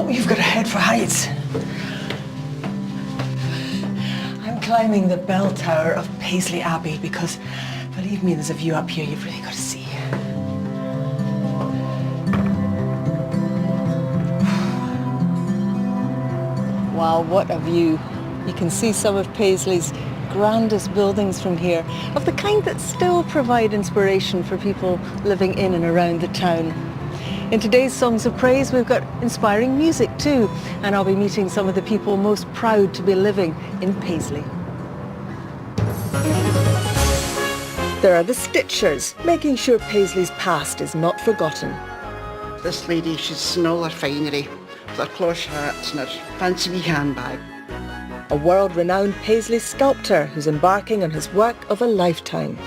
Oh, you've got to head for heights. I'm climbing the bell tower of Paisley Abbey because, believe me, there's a view up here you've really got to see. Wow, what a view. You can see some of Paisley's grandest buildings from here, of the kind that still provide inspiration for people living in and around the town. In today's Songs of Praise, we've got inspiring music too, and I'll be meeting some of the people most proud to be living in Paisley. There are the Stitchers, making sure Paisley's past is not forgotten. This lady, she's in all her finery, with her cloche hats and her fancy wee handbag. A world-renowned Paisley sculptor who's embarking on his work of a lifetime.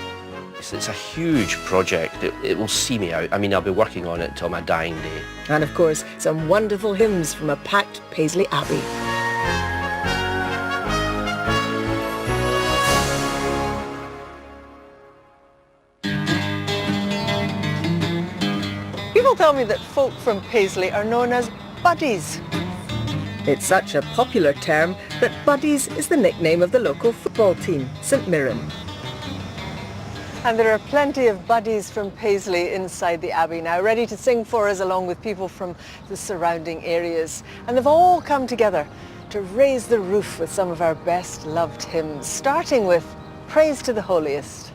It's a huge project. It will see me out. I mean, I'll be working on it till my dying day. And of course, some wonderful hymns from a packed Paisley Abbey. People tell me that folk from Paisley are known as buddies. It's such a popular term that Buddies is the nickname of the local football team, St Mirren. And there are plenty of buddies from Paisley inside the Abbey now, ready to sing for us along with people from the surrounding areas. And they've all come together to raise the roof with some of our best loved hymns, starting with Praise to the Holiest.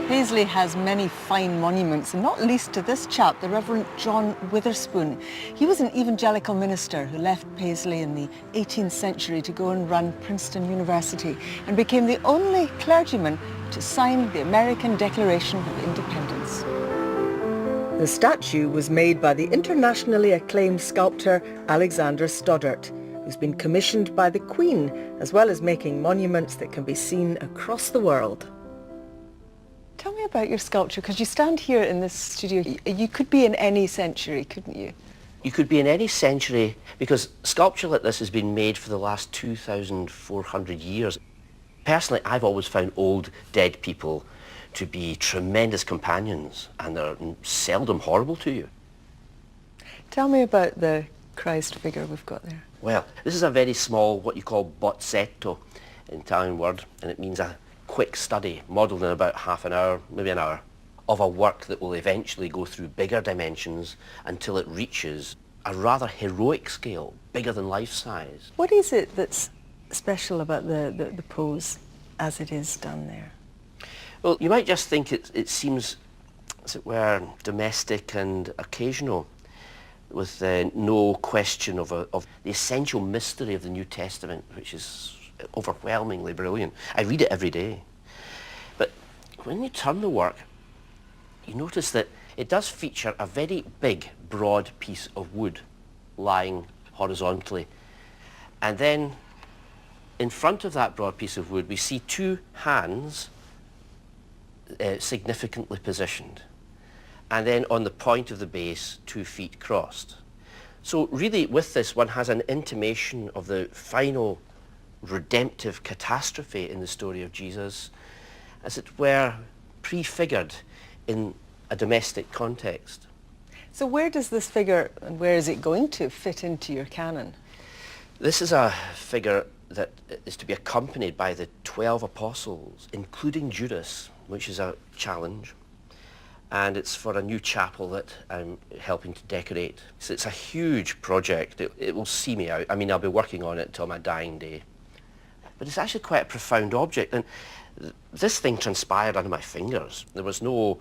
Paisley has many fine monuments, and not least to this chap, the Reverend John Witherspoon. He was an evangelical minister who left Paisley in the 18th century to go and run Princeton University and became the only clergyman to sign the American Declaration of Independence. The statue was made by the internationally acclaimed sculptor Alexander Stoddart, who's been commissioned by the Queen, as well as making monuments that can be seen across the world. Tell me about your sculpture, because you stand here in this studio. You could be in any century, couldn't you? You could be in any century, because sculpture like this has been made for the last 2,400 years. Personally, I've always found old, dead people to be tremendous companions, and they're seldom horrible to you. Tell me about the Christ figure we've got there. Well, this is a very small, what you call bozzetto, an Italian word, and it means a quick study, modelled in about half an hour, maybe an hour, of a work that will eventually go through bigger dimensions until it reaches a rather heroic scale, bigger than life size. What is it that's special about the pose as it is done there? Well, you might just think it seems, as it were, domestic and occasional, with no question of the essential mystery of the New Testament, which is overwhelmingly brilliant. I read it every day. But when you turn the work, you notice that it does feature a very big, broad piece of wood lying horizontally. And then in front of that broad piece of wood, we see two hands significantly positioned. And then on the point of the base, 2 feet crossed. So really, with this, one has an intimation of the final redemptive catastrophe in the story of Jesus, as it were, prefigured in a domestic context. So where does this figure, and where is it going to fit into your canon? This is a figure that is to be accompanied by the 12 apostles, including Judas, which is a challenge. And it's for a new chapel that I'm helping to decorate. So it's a huge project. It will see me out. I mean, I'll be working on it until my dying day. But it's actually quite a profound object. And this thing transpired under my fingers. There was no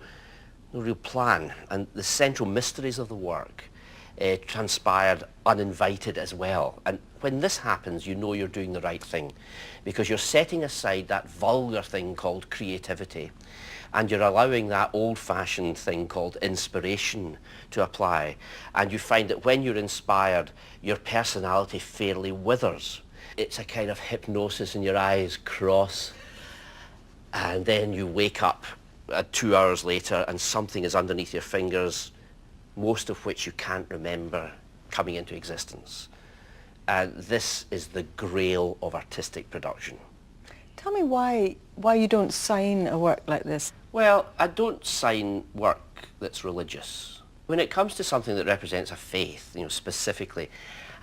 real plan. And the central mysteries of the work transpired uninvited as well. And when this happens, you know you're doing the right thing, because you're setting aside that vulgar thing called creativity, and you're allowing that old-fashioned thing called inspiration to apply. And you find that when you're inspired, your personality fairly withers. It's a kind of hypnosis, and your eyes cross, and then you wake up 2 hours later and something is underneath your fingers, most of which you can't remember coming into existence. And this is the grail of artistic production. Tell me why you don't sign a work like this. Well, I don't sign work that's religious. When it comes to something that represents a faith, specifically,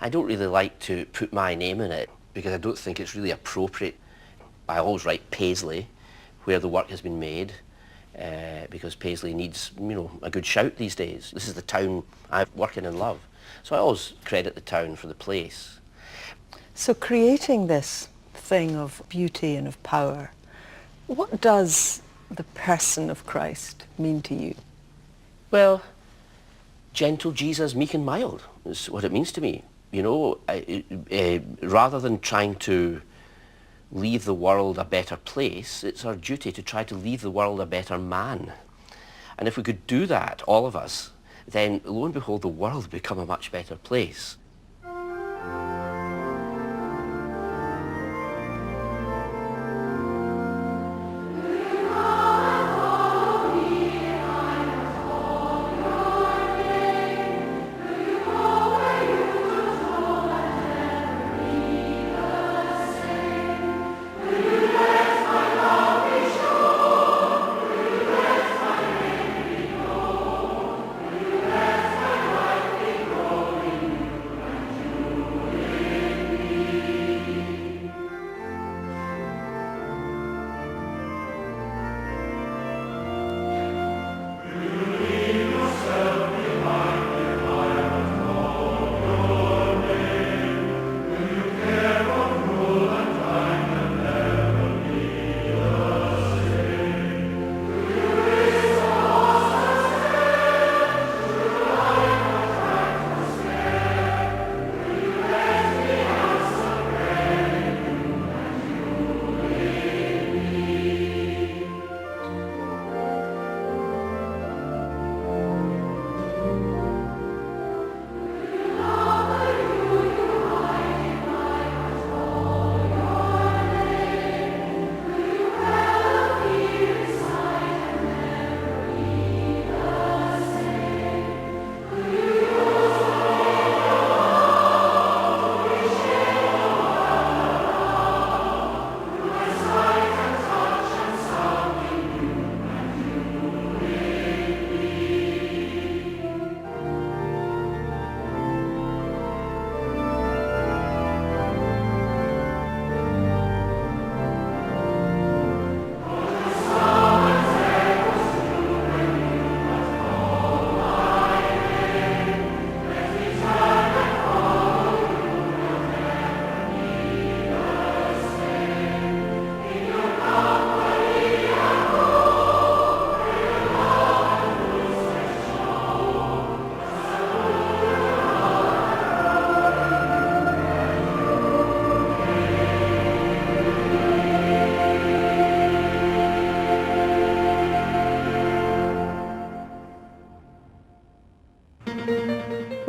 I don't really like to put my name in it, because I don't think it's really appropriate. I always write Paisley, where the work has been made, because Paisley needs, a good shout these days. This is the town I work in and love. So I always credit the town for the place. So creating this thing of beauty and of power, what does the person of Christ mean to you? Well, gentle Jesus, meek and mild is what it means to me. Rather than trying to leave the world a better place, it's our duty to try to leave the world a better man. And if we could do that, all of us, then lo and behold, the world would become a much better place.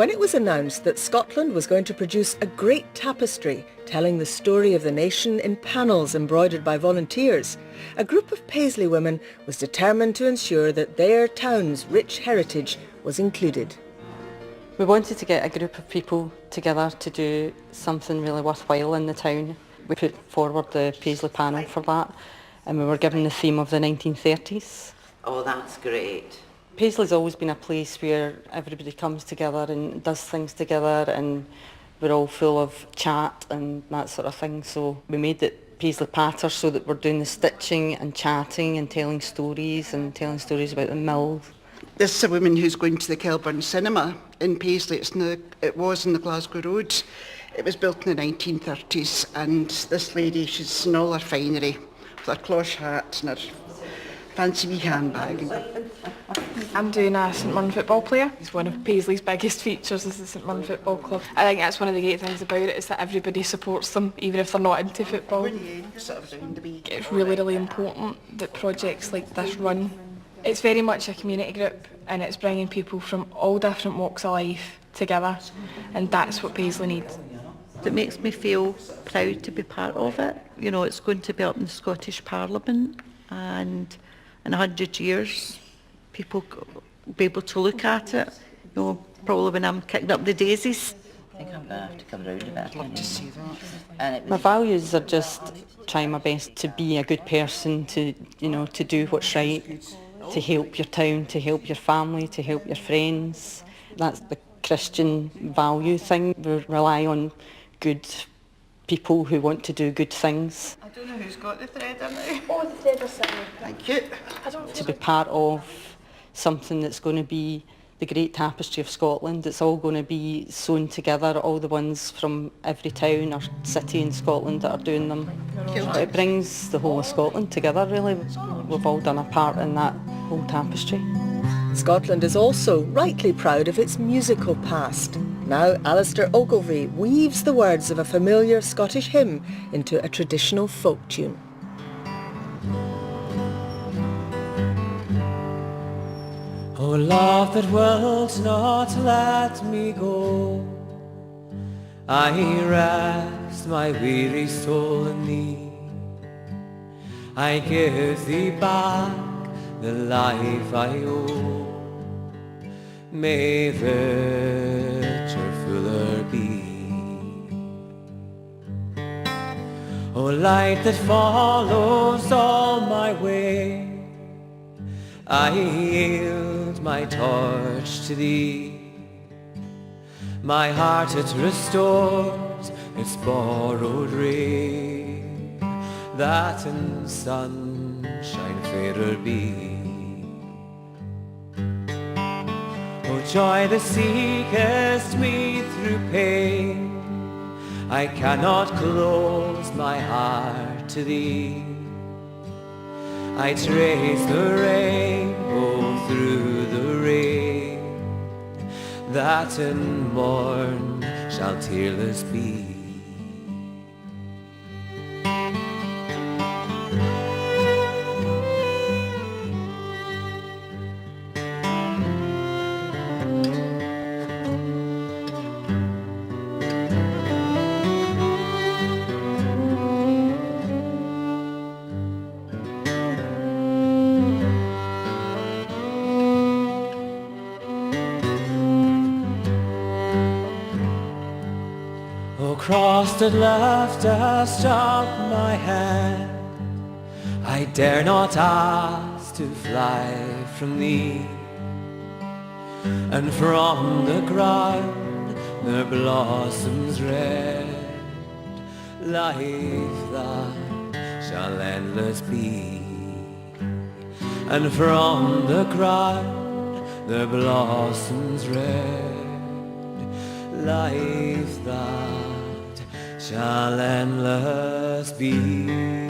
When it was announced that Scotland was going to produce a great tapestry telling the story of the nation in panels embroidered by volunteers, a group of Paisley women was determined to ensure that their town's rich heritage was included. We wanted to get a group of people together to do something really worthwhile in the town. We put forward the Paisley panel for that, and we were given the theme of the 1930s. Oh, that's great. Paisley's always been a place where everybody comes together and does things together, and we're all full of chat and that sort of thing. So we made it Paisley Patter so that we're doing the stitching and chatting and telling stories about the mill. This is a woman who's going to the Kelburn Cinema in Paisley. It was in the Glasgow Road. It was built in the 1930s, and this lady, she's in all her finery, with her cloche hat and her fancy wee handbag. I'm doing a St Mirren football player. It's one of Paisley's biggest features is the St Mirren Football Club. I think that's one of the great things about it, is that everybody supports them, even if they're not into football. It's really, really important that projects like this run. It's very much a community group, and it's bringing people from all different walks of life together, and that's what Paisley needs. It makes me feel proud to be part of it. You know, it's going to be up in the Scottish Parliament, and in 100 years people will be able to look at it, you know, probably when I'm kicking up the daisies. I think I'm going to have to come round a bit. I'd love to see that. My values are just trying my best to be a good person, to do what's right, to help your town, to help your family, to help your friends. That's the Christian value thing. We rely on good people who want to do good things. I don't know who's got the thread in now. Oh, the thread is sitting. Thank you. To be part of something that's going to be the great tapestry of Scotland. It's all going to be sewn together, all the ones from every town or city in Scotland that are doing them. It brings the whole of Scotland together, really. We've all done a part in that whole tapestry. Scotland is also rightly proud of its musical past. Now Alistair Ogilvie weaves the words of a familiar Scottish hymn into a traditional folk tune. O love that wilt not let me go, I rest my weary soul in thee. I give thee back the life I owe. May richer, fuller be. O light that follows all my way, I yield my torch to thee. My heart it restores its borrowed ray, that in sunshine fairer be. O joy that seekest me through pain, I cannot close my heart to thee. I trace the rainbow through the rain, that in morn shall tearless be. Cross that left us up my hand, I dare not ask to fly from thee. And from the ground there blossoms red, life that shall endless be. And from the ground there blossoms red, life that shall endless be.